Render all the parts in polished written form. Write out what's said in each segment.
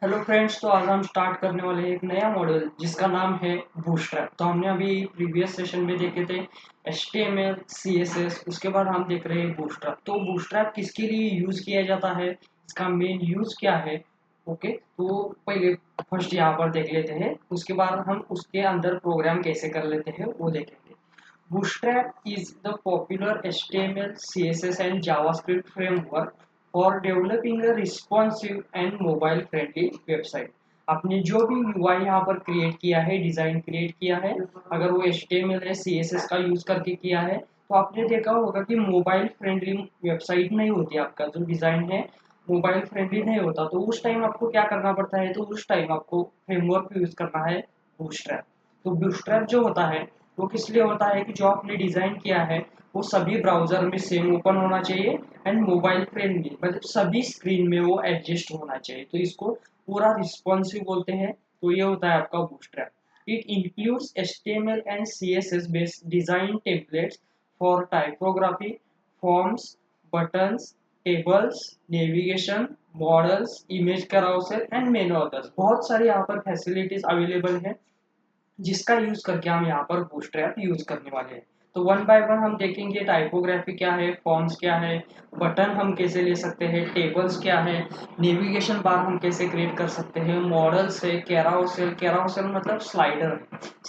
Hello friends, तो आज हम स्टार्ट करने वाले हैं एक नया मॉडल जिसका नाम है बूटस्ट्रैप। तो हमने अभी प्रीवियस सेशन में देखे थे HTML, CSS, उसके बाद हम देख रहे हैं बूटस्ट्रैप। तो बूटस्ट्रैप किसके लिए यूज़ किया जाता है, इसका मेन यूज़ क्या है। ओके, तो पहले फर्स्ट यहाँ पर देख लेते हैं, उसके बाद हम उसके अंदर प्रोग्राम कैसे कर लेते हैं वो देखेंगे। Bootstrap is the popular HTML, CSS and JavaScript framework for developing a responsive and mobile friendly website। आपने जो भी UI यहाँ पर क्रिएट किया है, डिज़ाइन क्रिएट किया है, अगर वो HTML है, CSS का यूज़ करके किया है, तो आपने देखा होगा कि मोबाइल फ्रेंडली वेबसाइट नहीं होती। आपका जो डिज़ाइन है मोबाइल फ्रेंडली नहीं होता, तो उस टाइम आपको क्या करना पड़ता है, तो उस टाइम आपको फ्रेमवर्क यूज़ करना है बूटस्ट्रैप। तो बूटस्ट्रैप जो होता है वो किस लिए होता है कि जो आपने डिज़ाइन किया है वो सभी ब्राउज़र में सेम ओपन होना चाहिए एंड मोबाइल फ्रेंडली, मतलब सभी स्क्रीन में वो एडजस्ट होना चाहिए। तो इसको पूरा रिस्पॉन्सिव बोलते हैं। तो ये होता है आपका Bootstrap. It includes HTML and CSS based design templates for typography, forms, buttons, tables, navigation, modals, image carousel and many others. बहुत सारी यहाँ पर फैसिलिटीज अवेलेबल है जिसका यूज करके हम यहाँ पर बूटस्ट्रैप यूज करने वाले हैं। तो वन बाय वन हम देखेंगे टाइपोग्राफी क्या है, फॉर्म्स क्या है, बटन हम कैसे ले सकते हैं, टेबल्स क्या है, नेविगेशन बार हम कैसे क्रिएट कर सकते हैं, मॉडल्स है, कैराउसेल, कैराउसेल मतलब स्लाइडर,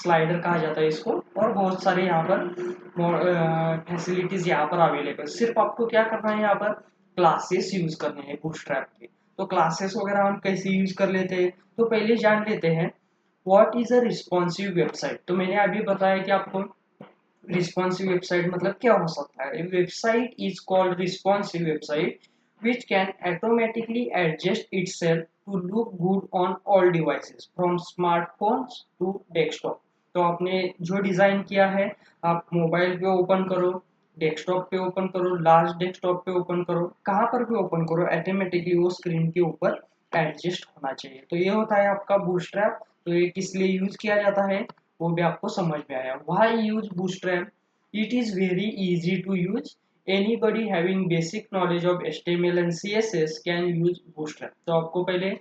स्लाइडर कहा जाता है इसको, और बहुत सारे यहाँ पर फैसिलिटीज यहाँ पर अवेलेबल। सिर्फ आपको क्या करना है, यहाँ पर क्लासेस यूज करने हैं बूटस्ट्रैप के। तो क्लासेस वगैरह हम कैसे यूज कर लेते हैं, तो पहले जान लेते हैं what is a responsive website. तो मैंने अभी बताया कि आपको रिस्पॉन्सिव वेबसाइट मतलब क्या हो सकता है। Website is called responsive website which can automatically adjust itself to look good on all devices from smartphones to desktop। तो आपने जो डिज़ाइन किया है, आप मोबाइल पे ओपन करो, डेस्कटॉप पे ओपन करो, लार्ज डेस्कटॉप पे ओपन करो, कहाँ पर भी ओपन करो, ऑटोमेटिकली वो स्क्रीन के ऊपर एडजस्ट होना चाहिए। तो ये होता है आपका बूटस्ट्रैप। तो ये किस लिए यूज किया जाता है वो भी आपको समझ में आया। Why use Bootstrap? It is very easy to use. Anybody having basic knowledge of HTML and CSS can use Bootstrap। तो आपको पहले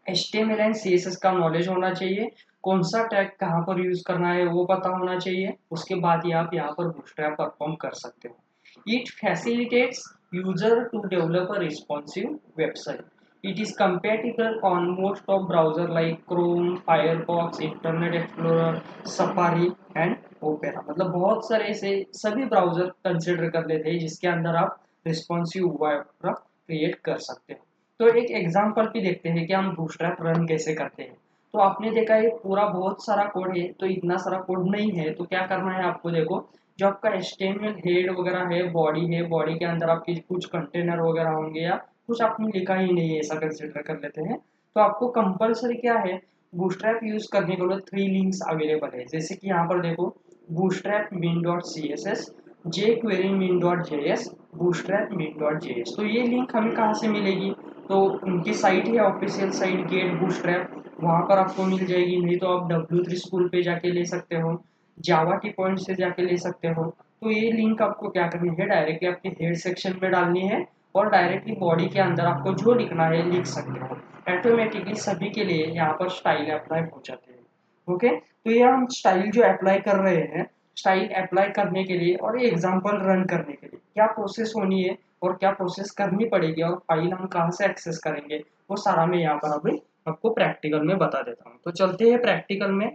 HTML एंड CSS का नॉलेज होना चाहिए, कौन सा टैग कहाँ पर यूज करना है वो पता होना चाहिए, उसके बाद ही आप यहाँ पर बूटस्ट्रैप परफॉर्म कर सकते हो। It facilitates user to develop a responsive website. It is compatible on most of browser like Chrome, Firefox, Internet Explorer, Safari and Opera। मतलब बहुत सारे ऐसे सभी ब्राउजर कंसिडर कर लेते हैं जिसके अंदर आप रिस्पॉन्सिव वेब क्रिएट कर सकते हो। तो एक एग्जांपल भी देखते हैं कि हम बूटस्ट्रैप रन कैसे करते हैं। तो आपने देखा है पूरा बहुत सारा कोड है, तो इतना सारा कोड नहीं है, तो क्या करना है आपको, देखो जो आपका HTML हेड वगैरह है, बॉडी के अंदर आपके कुछ कंटेनर वगैरह होंगे या कुछ आपने लिखा ही नहीं है ऐसा कंसिडर कर लेते हैं। तो आपको कंपलसरी क्या है, बूटस्ट्रैप यूज करने के लिए 3 लिंक्स अवेलेबल है। जैसे कि यहाँ पर देखो, bootstrap min.css, jQuery min.js, bootstrap min.js। तो ये लिंक हमें कहाँ से मिलेगी, तो उनकी साइट है ऑफिशियल साइट गेट बूटस्ट्रैप, वहाँ पर आपको मिल जाएगी। नहीं तो आप W3 स्कूल पे जाके ले सकते हो, जावा की पॉइंट से जाके ले सकते हो। तो ये लिंक आपको क्या करनी है, डायरेक्टली आपके हेड सेक्शन में डालनी है और डायरेक्टली बॉडी के अंदर आपको जो लिखना है लिख सकते हो। ऑटोमेटिकली सभी के लिए यहाँ पर स्टाइल अप्लाई हो जाते हैं। ओके, तो ये हम स्टाइल जो अप्लाई कर रहे हैं, स्टाइल अप्लाई करने के लिए और ये एग्जाम्पल रन करने के लिए क्या प्रोसेस होनी है और क्या प्रोसेस करनी पड़ेगी और फाइल हम कहाँ से एक्सेस करेंगे, वो सारा मैं यहाँ पर अभी आपको प्रैक्टिकल में बता देता हूँ। तो चलते हैं प्रैक्टिकल में।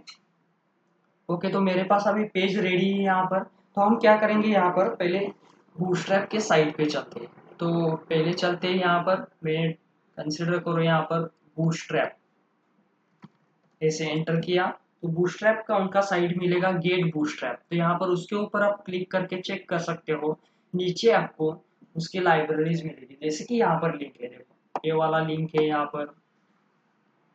ओके, तो मेरे पास अभी पेज रेडी है यहाँ पर। तो हम क्या करेंगे, यहाँ पर पहले बूटस्ट्रैप के साइट पे चलते हैं। तो पहले चलते हैं यहाँ पर, मैं कंसिडर करो यहाँ पर बूटस्ट्रैप, ऐसे एंटर किया तो बूटस्ट्रैप का उनका साइट मिलेगा गेट बूटस्ट्रैप। तो यहाँ पर उसके ऊपर आप क्लिक करके चेक कर सकते हो, नीचे आपको उसकी लाइब्रेरीज मिलेगी। जैसे कि यहाँ पर लिंक है, देखो ये वाला लिंक है यहाँ पर,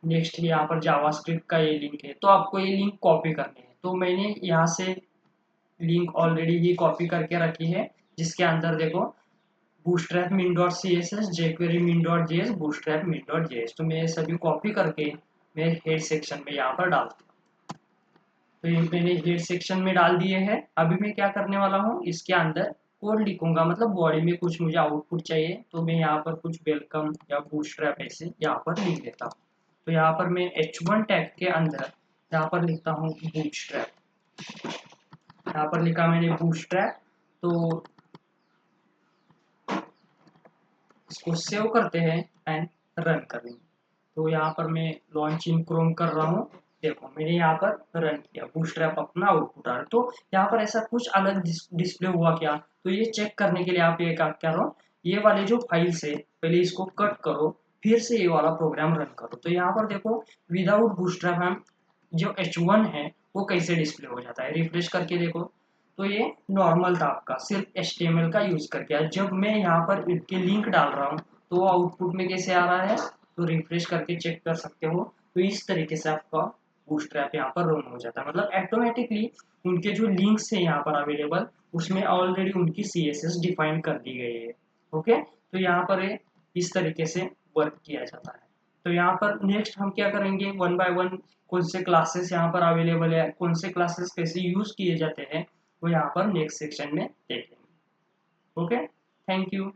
नेक्स्ट यहाँ पर जावास्क्रिप्ट का ये लिंक है। तो आपको ये लिंक कॉपी करनी है। तो मैंने यहाँ से लिंक ऑलरेडी ही कॉपी करके रखी है, जिसके अंदर देखो bootstrap min.css, jQuery min.js, bootstrap min.js। तो मैं ये सभी कॉपी करके मैं हेड सेक्शन में यहाँ पर डालता हूँ। तो ये मैंने हेड सेक्शन में डाल दिए हैं। अभी मैं क्या करने वाला हूँ, इसके अंदर कोड लिखूंगा, मतलब बॉडी में कुछ मुझे आउटपुट चाहिए। तो मैं यहाँ पर कुछ वेलकम या बूटस्ट्रैप ऐसे यहाँ पर लिख लेता हूँ। तो यहाँ पर मैं h1 टैग के अंदर यहाँ पर लिखता हूँ बूटस्ट्रैप। यहाँ पर लिखा मैंने बूटस्ट्रैप। तो इसको सेव करते हैं एंड रन करेंगे। तो यहाँ पर मैं लॉन्च इन क्रोम कर रहा हूँ। देखो मैंने यहाँ पर रन किया, बूटस्ट्रैप अपना आउटपुट आ रहा है। तो यहाँ पर ऐसा कुछ अलग डिस्प्ले हुआ क्या, तो ये चेक करने के लिए आप ये क्या करो, ये वाले जो फाइल्स है पहले इसको कट करो, फिर से ये वाला प्रोग्राम रन करो। तो यहाँ पर देखो विदाउट बूटस्ट्रैप हम जो h1 है वो कैसे डिस्प्ले हो जाता है। रिफ्रेश करके देखो तो ये नॉर्मल था आपका, सिर्फ HTML का यूज करके। जब मैं यहाँ पर इनके लिंक डाल रहा हूँ तो आउटपुट में कैसे आ रहा है, तो रिफ्रेश करके चेक कर सकते हो। तो इस तरीके से आपका बूटस्ट्रैप यहाँ पर रन हो जाता है, मतलब ऑटोमेटिकली उनके जो लिंक्स है यहाँ पर अवेलेबल, उसमें ऑलरेडी उनकी CSS डिफाइन कर दी गई है। ओके, तो यहाँ पर इस तरीके से वर्क किया जाता है। तो यहाँ पर नेक्स्ट हम क्या करेंगे, वन बाय वन कौन से क्लासेस यहाँ पर अवेलेबल है, कौन से क्लासेस कैसे यूज किए जाते हैं, वो यहाँ पर नेक्स्ट सेक्शन में देखेंगे। Okay, thank you.